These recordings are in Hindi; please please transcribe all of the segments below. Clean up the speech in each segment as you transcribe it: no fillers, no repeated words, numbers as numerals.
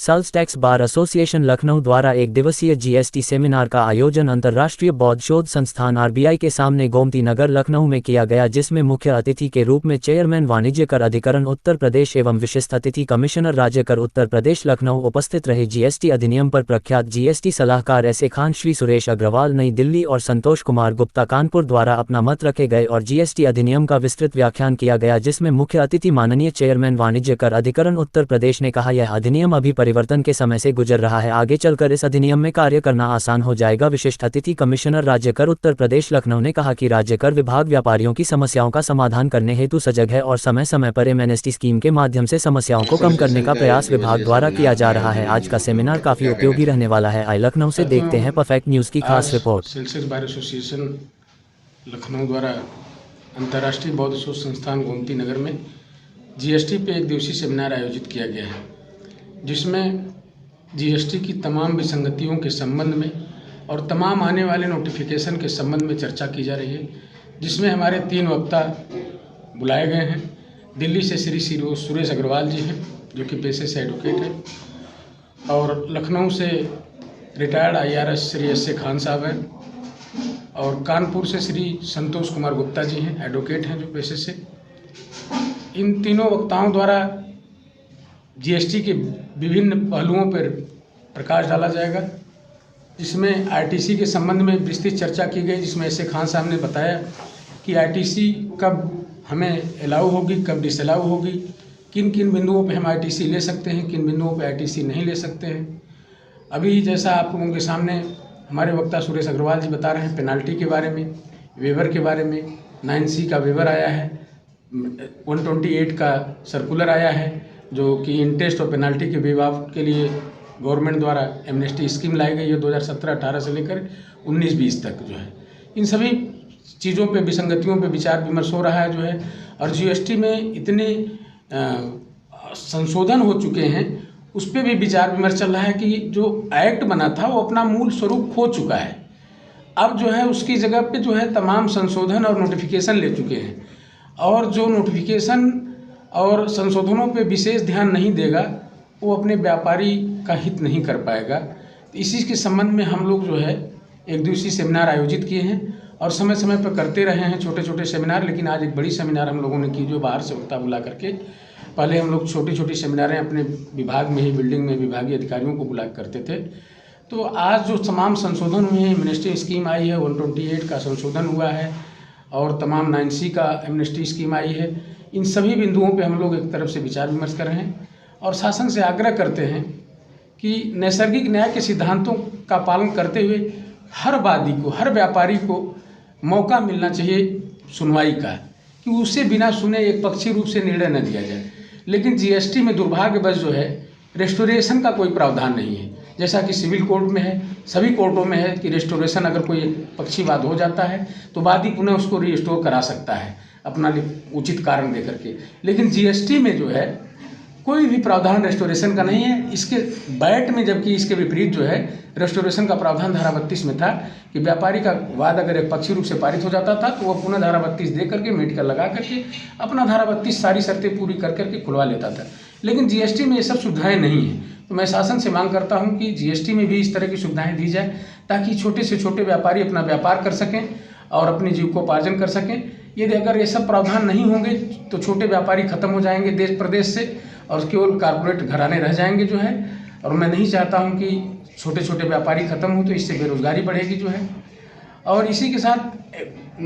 Sales tax bar association Lucknow द्वारा एक दिवसीय जीएसटी सेमिनार का आयोजन अंतर्राष्ट्रीय बौद्ध शोध संस्थान आरबीआई के सामने गोमती नगर लखनऊ में किया गया, जिसमें मुख्य अतिथि के रूप में चेयरमैन वाणिज्य कर अधिकरण उत्तर प्रदेश एवं विशिष्ट अतिथि कमिश्नर राज्य कर उत्तर प्रदेश लखनऊ उपस्थित रहे। जीएसटी अधिनियम पर प्रख्यात जीएसटी सलाहकार एसए खान, श्री सुरेश अग्रवाल नई दिल्ली और संतोष कुमार गुप्ता कानपुर द्वारा अपना मत रखे गए और जीएसटी अधिनियम का विस्तृत व्याख्यान किया गया, जिसमें मुख्य अतिथि माननीय चेयरमैन वाणिज्य कर अधिकरण उत्तर प्रदेश ने कहा, यह अधिनियम अभी परिवर्तन के समय से गुजर रहा है, आगे चलकर इस अधिनियम में कार्य करना आसान हो जाएगा। विशिष्ट अतिथि कमिश्नर राज्य कर उत्तर प्रदेश लखनऊ ने कहा कि राज्य कर विभाग व्यापारियों की समस्याओं का समाधान करने हेतु सजग है और समय समय पर एमएनएसटी स्कीम के माध्यम से समस्याओं को कम करने का प्रयास विभाग द्वारा किया जा रहा है। आज का सेमिनार काफी उपयोगी रहने वाला है। आई लखनऊ से देखते हैं परफेक्ट न्यूज की खास report. Sales bar association Lucknow द्वारा अंतर्राष्ट्रीय बौद्ध शोध संस्थान गोमती नगर में जीएसटी पे एक दिवसीय सेमिनार आयोजित किया गया है, जिसमें जीएसटी की तमाम विसंगतियों के संबंध में और तमाम आने वाले नोटिफिकेशन के संबंध में चर्चा की जा रही है, जिसमें हमारे 3 वक्ता बुलाए गए हैं। दिल्ली से श्री सुरेश अग्रवाल जी हैं, जो कि पेशे से एडवोकेट हैं, और लखनऊ से retired IRS Shri SA Khan sahab हैं, और कानपुर से श्री संतोष कुमार गुप्ता जी हैं, एडवोकेट हैं जो पेशे से। इन तीनों वक्ताओं द्वारा जीएसटी के विभिन्न पहलुओं पर प्रकाश डाला जाएगा, जिसमें आईटीसी के संबंध में विस्तृत चर्चा की गई, जिसमें एसए खान साहब ने बताया कि आईटीसी कब हमें अलाउ होगी, कब डिसअलाउ होगी, किन किन बिंदुओं पे हम आईटीसी ले सकते हैं, किन बिंदुओं पे आईटीसी नहीं ले सकते हैं। अभी जैसा आप लोगों के सामने हमारे वक्ता सुरेश अग्रवाल जी बता रहे हैं, पेनाल्टी के बारे में, वेवर के बारे में, 9C का वेवर आया है, 128 का सर्कुलर आया है, जो कि इंटरेस्ट और पेनाल्टी के विभाग के लिए गवर्नमेंट द्वारा एमनेस्टी स्कीम लाई गई है 2017-18 से लेकर 19-20 तक जो है। इन सभी चीज़ों पे, विसंगतियों पे विचार विमर्श हो रहा है जो है, और जीएसटी में इतने संशोधन हो चुके हैं, उस पर भी विचार विमर्श चल रहा है कि जो एक्ट बना था वो अपना मूल स्वरूप खो चुका है। अब जो है उसकी जगह पे जो है तमाम संशोधन और नोटिफिकेशन ले चुके हैं, और जो नोटिफिकेशन और संशोधनों पे विशेष ध्यान नहीं देगा वो अपने व्यापारी का हित नहीं कर पाएगा। तो इसी के संबंध में हम लोग जो है एक दिवसीय सेमिनार आयोजित किए हैं, और समय समय पर करते रहे हैं छोटे छोटे सेमिनार, लेकिन आज एक बड़ी सेमिनार हम लोगों ने की, जो बाहर से वक्ता बुला करके। पहले हम लोग छोटी छोटी सेमिनारें अपने विभाग में ही, बिल्डिंग में विभागीय अधिकारियों को बुला करते थे। तो आज जो तमाम संशोधन हुए हैं, एमनेस्टी स्कीम आई है, 128 का संशोधन हुआ है, और तमाम 9C का एमनेस्टी स्कीम आई है, इन सभी बिंदुओं पे हम लोग एक तरफ से विचार विमर्श कर रहे हैं, और शासन से आग्रह करते हैं कि नैसर्गिक न्याय के सिद्धांतों का पालन करते हुए हर वादी को, हर व्यापारी को मौका मिलना चाहिए सुनवाई का, कि उसे बिना सुने एक पक्षी रूप से निर्णय न दिया जाए। लेकिन जीएसटी में दुर्भाग्यवश जो है रेस्टोरेशन का कोई प्रावधान नहीं है, जैसा कि सिविल कोर्ट में है, सभी कोर्टों में है कि रेस्टोरेशन अगर कोई पक्षीवाद हो जाता है तो वादी पुनः उसको रिस्टोर करा सकता है अपना उचित कारण दे करके। लेकिन जीएसटी में जो है कोई भी प्रावधान रेस्टोरेशन का नहीं है। इसके बैट में जबकि इसके विपरीत जो है रेस्टोरेशन का प्रावधान धारा 32 में था कि व्यापारी का वाद अगर एक पक्षी रूप से पारित हो जाता था तो वह पुनः धारा 32 दे करके, मेडिकल लगा करके अपना धारा 32 सारी शर्तें पूरी कर करके खुलवा लेता था। लेकिन जीएसटी में ये सब सुविधाएं नहीं हैं। तो मैं शासन से मांग करता हूं कि जीएसटी में भी इस तरह की सुविधाएं दी जाए, ताकि छोटे से छोटे व्यापारी अपना व्यापार कर सकें और अपनी जीविकोपार्जन कर सकें। यदि अगर ये सब प्रावधान नहीं होंगे तो छोटे व्यापारी खत्म हो जाएंगे देश प्रदेश से, और केवल कारपोरेट घराने रह जाएंगे जो है। और मैं नहीं चाहता हूं कि छोटे छोटे व्यापारी खत्म हो, तो इससे बेरोजगारी बढ़ेगी जो है। और इसी के साथ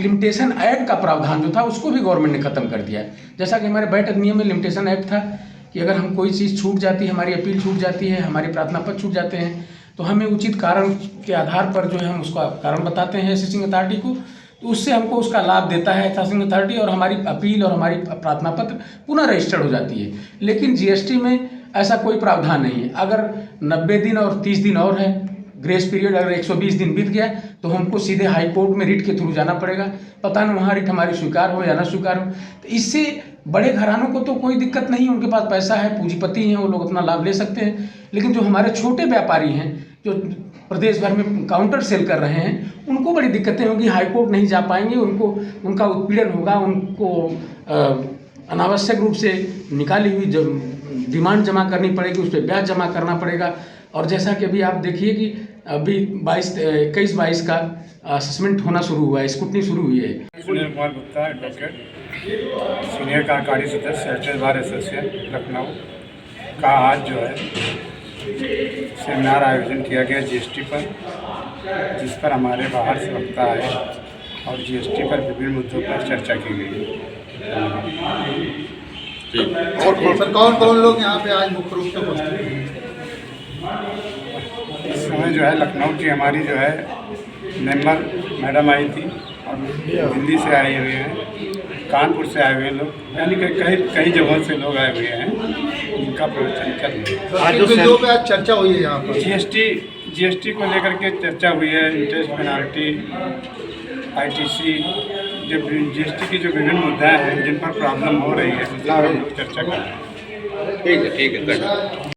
लिमिटेशन एक्ट का प्रावधान जो था उसको भी गवर्नमेंट ने खत्म कर दिया है। जैसा कि हमारे बैठ अधिनियम में लिमिटेशन एक्ट था कि अगर हम कोई चीज़ छूट जाती है, हमारी अपील छूट जाती है, हमारे प्रार्थना पत्र छूट जाते हैं, तो हमें उचित कारण के आधार पर जो है हम उसका कारण बताते हैं असेसिंग अथॉरिटी को, तो उससे हमको उसका लाभ देता है असेसिंग अथॉरिटी, और हमारी अपील और हमारी प्रार्थना पत्र पुनः रजिस्टर्ड हो जाती है। लेकिन जीएसटी में ऐसा कोई प्रावधान नहीं है। अगर 90 दिन और 30 दिन और है ग्रेस पीरियड, अगर 120 दिन बीत गया तो हमको सीधे हाई कोर्ट में रिट के थ्रू जाना पड़ेगा। पता नहीं वहाँ रिट हमारी स्वीकार हो या ना स्वीकार हो। तो इससे बड़े घरानों को तो कोई दिक्कत नहीं, उनके पास पैसा है, पूंजीपति हैं, वो लोग अपना लाभ ले सकते हैं। लेकिन जो हमारे छोटे व्यापारी हैं जो प्रदेश भर में काउंटर सेल कर रहे हैं, उनको बड़ी दिक्कतें होंगी, हाई कोर्ट नहीं जा पाएंगे, उनको उनका उत्पीड़न होगा, उनको अनावश्यक रूप से निकाली हुई डिमांड जमा करनी पड़ेगी, उस पर ब्याज जमा करना पड़ेगा। और जैसा कि अभी आप देखिए कि अभी 21-22 का असेसमेंट होना शुरू हुआ है, स्क्रूटनी शुरू हुई है। सुनील कुमार गुप्ता, एडवोकेट, सीनियर कार्यकारी सदस्य स्टेट बार एसोसिएशन लखनऊ का आज जो है सेमिनार आयोजन किया गया जीएसटी पर, जिस पर हमारे बाहर से वक्ता आए और जीएसटी पर विभिन्न मुद्दों पर चर्चा की गई। और सर कौन लोग यहाँ पे आज मुख्य रूप से उपस्थित हैं? इस समय जो है लखनऊ की हमारी जो है मेंबर मैडम आई थी और दिल्ली से आए हुए हैं, कानपुर से आए हुए हैं लोग, यानी कि कई जगहों से लोग आए हुए हैं, उनका प्रवचन चल रहा है। आज बिंदुओं पे आज चर्चा हुई है यहाँ पर। जीएसटी को लेकर के चर्चा हुई है, इंटरेस्ट पेनाल्टी, आईटीसी, जो जीएसटी की जो विभिन्न मुद्दाएं हैं जिन पर प्रॉब्लम हो रही है, उसका हम लोग चर्चा कर रहे हैं। ठीक है, धन्यवाद।